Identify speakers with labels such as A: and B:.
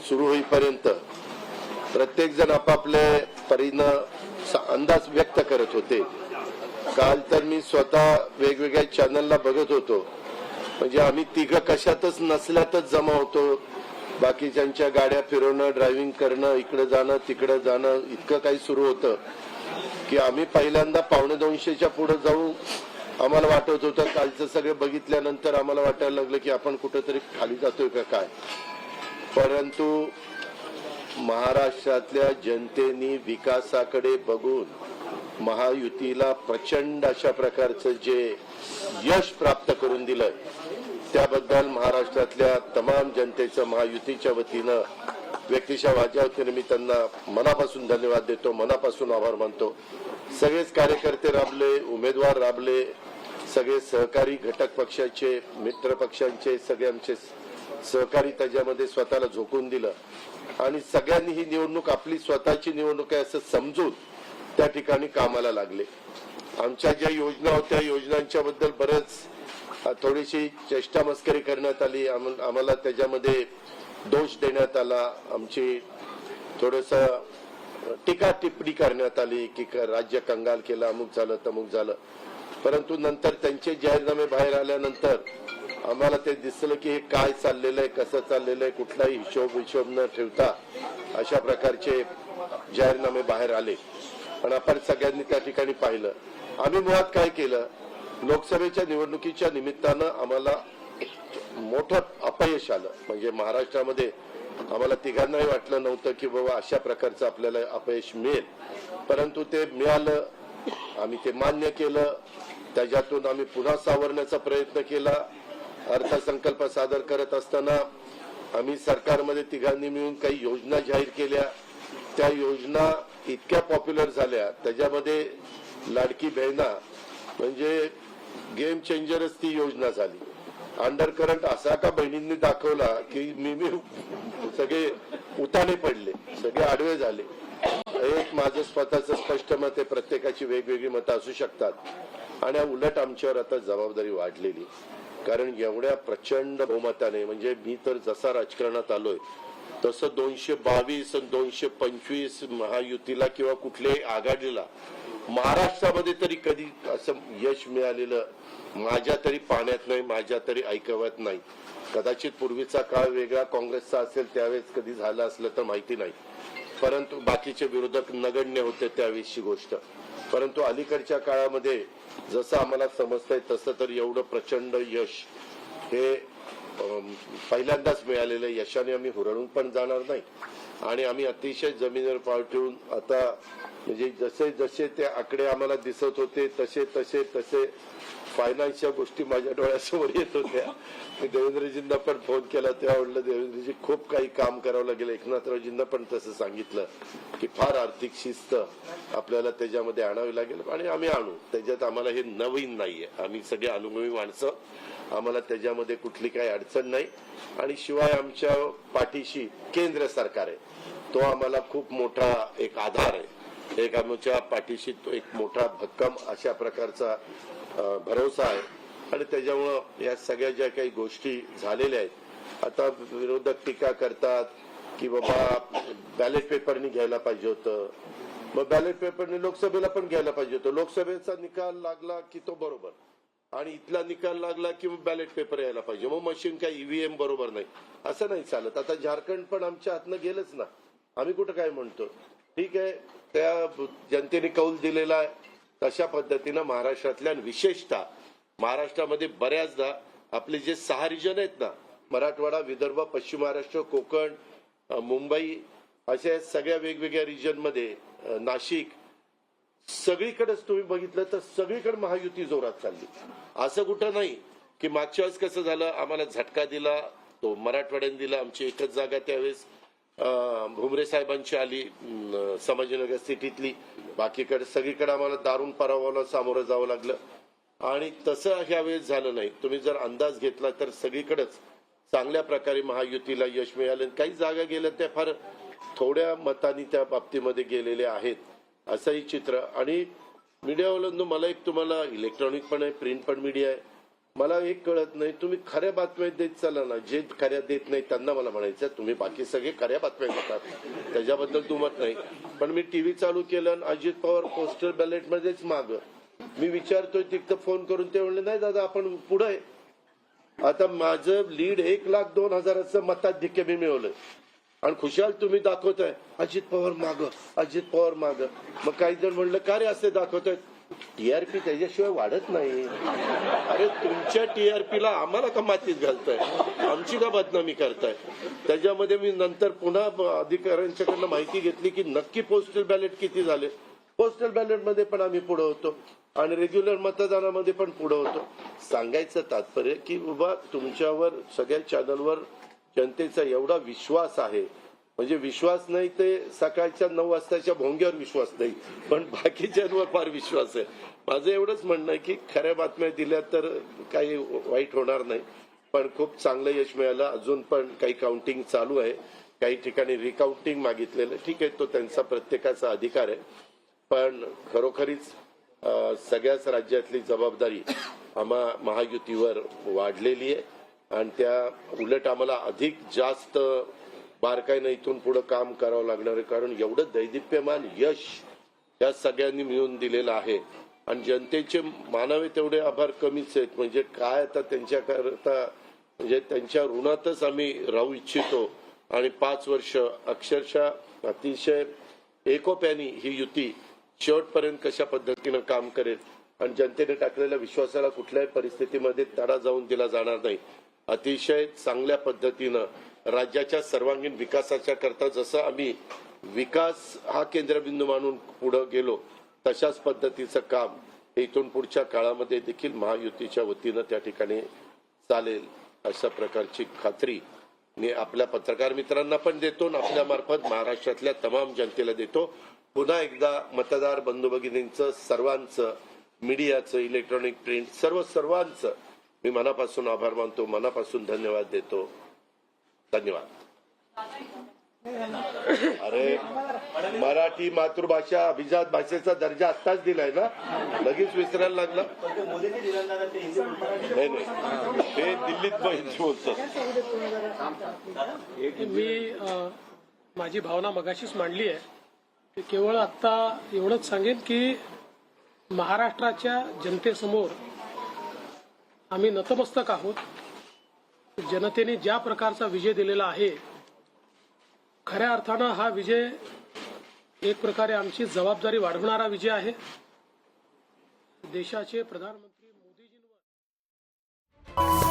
A: सुरू होईपर्यंत प्रत्येक जण आपापल्या परीनं अंदाज व्यक्त करत होते. काल तर मी स्वतः वेगवेगळ्या चॅनलला बघत होतो, म्हणजे आम्ही तिघं कशातच नसल्यातच जमा होतो. बाकीच्यांच्या गाड्या फिरवणं, ड्रायव्हिंग करणं, इकडे जाणं तिकडे जाणं, इतकं काही सुरू होतं की आम्ही पहिल्यांदा 1:45च्या पुढे जाऊ आम्हाला वाटत होतं. कालचं सगळं बघितल्यानंतर आम्हाला वाटायला लागलं की आपण कुठेतरी खाली जातोय का काय. परंतु महाराष्ट्रातल्या जनतेने विकासाकडे बघून महायुतीला प्रचंड अशा प्रकारचं जे यश प्राप्त करून दिलं, त्याबद्दल महाराष्ट्रातल्या तमाम जनतेचं महायुतीच्या वतीनं व्यक्तिशः माझ्या वतीनं मी त्यांना मनापासून धन्यवाद देतो, मनापासून आभार मानतो. सगळेच कार्यकर्ते राबले, उमेदवार राबले, सगळे सहकारी घटक पक्षाचे, मित्र पक्षांचे सगळे आमचे सहकारी त्याच्यामध्ये स्वतःला झोकून दिलं आणि सगळ्यांनी ही निवडणूक आपली स्वतःची निवडणूक आहे असं समजून त्या ठिकाणी कामाला लागले. आमच्या ज्या योजना होत्या योजनांच्या बद्दल बरेच थोडीशी चेष्टा मस्करी करण्यात आली, आम्हाला त्याच्यामध्ये दोष देण्यात आला, आमची थोडस टीका टिप्पणी करण्यात आली की राज्य कंगाल केलं, अमुक झालं तमुक झालं. परंतु नंतर त्यांचे जाहीरनामे बाहेर आल्यानंतर आम्हाला ते दिसलं की हे काय चाललेलं आहे, कसं चाललेलं आहे, कुठलाही हिशोब न ठेवता अशा प्रकारचे जाहीरनामे बाहेर आले. पण आपण सगळ्यांनी त्या ठिकाणी पाहिलं. आम्ही मुळात काय केलं, लोकसभेच्या निवडणुकीच्या निमित्तानं आम्हाला मोठं अपयश आलं. म्हणजे महाराष्ट्रामध्ये आम्हाला तिघांनाही वाटलं नव्हतं की बाबा अशा प्रकारचं आपल्याला अपयश मिळेल, परंतु ते मिळालं. आम्ही ते मान्य केलं, त्याच्यातून आम्ही पुन्हा सावरण्याचा प्रयत्न केला. अर्थसंकल्प सादर करत असताना आम्ही सरकारमध्ये तिघांनी मिळून काही योजना जाहीर केल्या. त्या योजना इतक्या पॉप्युलर झाल्या, त्याच्यामध्ये लाडकी बहिणा म्हणजे गेम चेंजरच ती योजना झाली. अंडर करंट असा का बहिणींनी दाखवला की मी सगळे उताने पडले, सगळे आडवे झाले. एक माझं स्वतःचं स्पष्ट मत आहे, प्रत्येकाची वेगवेगळी मतं असू शकतात आणि उलट आमच्यावर आता जबाबदारी वाढलेली. कारण एवढ्या प्रचंड बहुमताने, म्हणजे मी तर जसा राजकारणात आलोय तसं 222 आणि 225 महायुतीला किंवा कुठल्याही आघाडीला महाराष्ट्रामध्ये तरी कधी असं यश मिळालेलं माझ्या तरी पाण्यात नाही, माझ्या तरी ऐकवत नाही. कदाचित पूर्वीचा काळ वेगळा काँग्रेसचा असेल, त्यावेळेस कधी झालं असलं तर माहिती नाही, परंतु बाकीचे विरोधक नगण्य होते त्यावेळेसची गोष्ट. परंतु अलीकडच्या काळामध्ये जसं आम्हाला समजतंय तसं तर एवढं प्रचंड यश हे पहिल्यांदाच मिळालेलं यशाने आम्ही हुरळून पण जाणार नाही आणि आम्ही अतिशय जमिनीवर पाय ठेवून आता म्हणजे जसे जसे ते आकडे आम्हाला दिसत होते तसे तसे तसे फायनान्सच्या गोष्टी माझ्या डोळ्यासमोर येत होत्या. मी देवेंद्रजींना पण फोन केला, तेव्हा म्हटलं देवेंद्रजी खूप काही काम करावं लागेल. एकनाथरावजींना पण तसं सांगितलं की फार आर्थिक शिस्त आपल्याला त्याच्यामध्ये आणावी लागेल आणि आम्ही आणू. त्याच्यात आम्हाला हे नवीन नाहीये, आम्ही सगळे अनुभवी माणसं, आम्हाला त्याच्यामध्ये कुठली काही अडचण नाही. आणि शिवाय आमच्या पाठीशी केंद्र सरकार आहे, तो आम्हाला खूप मोठा एक आधार आहे. एक आमच्या पाठीशी तो एक मोठा भक्कम अशा प्रकारचा भरोसा आहे. आणि त्याच्यामुळं या सगळ्या ज्या काही गोष्टी झालेल्या आहेत, आता विरोधक टीका करतात की बाबा बॅलेट पेपरनी घ्यायला पाहिजे होतं, मग बॅलेट पेपरने लोकसभेला पण घ्यायला पाहिजे होतं. लोकसभेचा निकाल लागला की तो बरोबर आणि इथला निकाल लागला की बॅलेट पेपर यायला पाहिजे, मग मशीन काय ईव्हीएम बरोबर नाही, असं नाही चालत. आता झारखंड पण आमच्या हातनं गेलंच ना, आम्ही कुठं काय म्हणतो. ठीक आहे, त्या जनतेने कौल दिलेला आहे तशा पद्धतीनं महाराष्ट्रातल्या विशेषतः महाराष्ट्रामध्ये बऱ्याचदा आपले जे 6 रिजन आहेत ना, मराठवाडा, विदर्भ, पश्चिम महाराष्ट्र, कोकण, मुंबई, अशा सगळ्या वेगवेगळ्या रिजन मध्ये, नाशिक, सगळीकडेच तुम्ही बघितलं तर सगळीकडे महायुती जोरात चालली. असं कुठं नाही की मागच्या वेळेस कसं झालं, आम्हाला झटका दिला तो मराठवाड्याने दिला, आमची एकच जागा त्यावेळेस भुमरे साहेबांची आली संभाजीनगर सिटीतली, बाकीकडे सगळीकडे आम्हाला दारुण पराभवाला सामोरं जावं लागलं. आणि तसं ह्या वेळेस झालं नाही. तुम्ही जर अंदाज घेतला तर सगळीकडेच चांगल्या प्रकारे महायुतीला यश मिळालं. काही जागा गेल्या त्या फार थोड्या मतांनी त्या बाबतीमध्ये गेलेल्या आहेत, असंही चित्र. आणि मीडियावाल्यांनो, मला एक तुम्हाला, इलेक्ट्रॉनिक पण आहे, प्रिंट पण मीडिया आहे, मला एक कळत नाही, तुम्ही खऱ्या बातम्या देत चाला ना, जे खऱ्या देत नाही त्यांना मला म्हणायचं तुम्ही बाकी सगळे खऱ्या बातम्या देतात, त्याच्याबद्दल दुमत नाही. पण मी टीव्ही चालू केलं आणि अजित पवार पोस्टल बॅलेट मध्येच माग, मी विचारतोय तिथं फोन करून, ते म्हणले नाही दादा आपण पुढे आहे. आता माझं लीड 1,02,000 मताधिक्य मी मिळवलं आणि खुशाल तुम्ही दाखवताय अजित पवार माग, अजित पवार माग. मग काही जण म्हणलं का रे असे दाखवतायत, टीआरपी त्याच्याशिवाय वाढत नाही. अरे तुमच्या टीआरपीला आम्हाला का मातीत घालताय, आमची का बदनामी करताय. त्याच्यामध्ये मी नंतर पुन्हा अधिकाऱ्यांच्याकडनं माहिती घेतली की नक्की पोस्टल बॅलेट किती झाले. पोस्टल बॅलेट मध्ये पण आम्ही पुढे होतो आणि रेग्युलर मतदानामध्ये पण पुढे होतो. सांगायचं तात्पर्य की बाबा तुमच्यावर सगळ्या चॅनलवर जनतेचा एवढा विश्वास आहे, म्हणजे विश्वास नाही ते सकाळच्या 9 वाजताच्या भोंग्यावर विश्वास नाही, पण बाकीच्यांवर फार विश्वास आहे. माझं एवढंच म्हणणं आहे की खऱ्या बातम्या दिल्या तर काही वाईट होणार नाही. पण खूप चांगलं यश मिळालं. अजून पण काही काउंटिंग चालू आहे, काही ठिकाणी रिकाउंटिंग मागितलेलं, ठीक आहे, तो त्यांचा प्रत्येकाचा अधिकार आहे. पण खरोखरीच सगळ्याच राज्यातली जबाबदारी आम्हा महायुतीवर वाढलेली आहे आणि त्या उलट आम्हाला अधिक जास्त बारकाईनं इथून पुढे काम करावं लागणार आहे. कारण एवढं दैदिप्यमान यश या सगळ्यांनी मिळून दिलेलं आहे आणि जनतेचे मानावे तेवढे आभार कमीच आहेत. म्हणजे काय आता त्यांच्याकरता, म्हणजे त्यांच्या ऋणातच आम्ही राहू इच्छितो. आणि 5 वर्ष अक्षरशः अतिशय एकोप्याने ही युती शेवटपर्यंत कशा पद्धतीनं काम करेल आणि जनतेने टाकलेल्या विश्वासाला कुठल्याही परिस्थितीमध्ये तडा जाऊन दिला जाणार नाही. अतिशय चांगल्या पद्धतीनं राज्याच्या सर्वांगीण विकासाच्या करता जसं आम्ही विकास हा केंद्रबिंदू मानून पुढे गेलो, तशाच पद्धतीचं काम इथून पुढच्या काळामध्ये देखील महायुतीच्या वतीनं त्या ठिकाणी चालेल अशा प्रकारची खात्री मी आपल्या पत्रकार मित्रांना पण देतो आणि आपल्या मार्फत महाराष्ट्रातल्या तमाम जनतेला देतो. पुन्हा एकदा मतदार बंधू भगिनींचं, सर्वांचं, मीडियाचं, इलेक्ट्रॉनिक प्रिंट, सर्वांचं मी मनापासून आभार मानतो, मनापासून धन्यवाद देतो. धन्यवाद. अरे मराठी मातृभाषा अभिजात भाषेचा दर्जा आत्ताच दिलाय ना, लगेच विसरायला लागला. नाही ते दिल्लीत बोलतो.
B: मी माझी भावना मगाशीच मांडली आहे. केवळ आता एवढंच सांगेन की महाराष्ट्राच्या जनतेसमोर आम्ही नतमस्तक आहोत. जनतेने ज्या प्रकारचा विजय दिलेला आहे, खऱ्या अर्थानं हा विजय एक प्रकारे आमची जबाबदारी वाढवणारा विजय आहे. देशाचे प्रधानमंत्री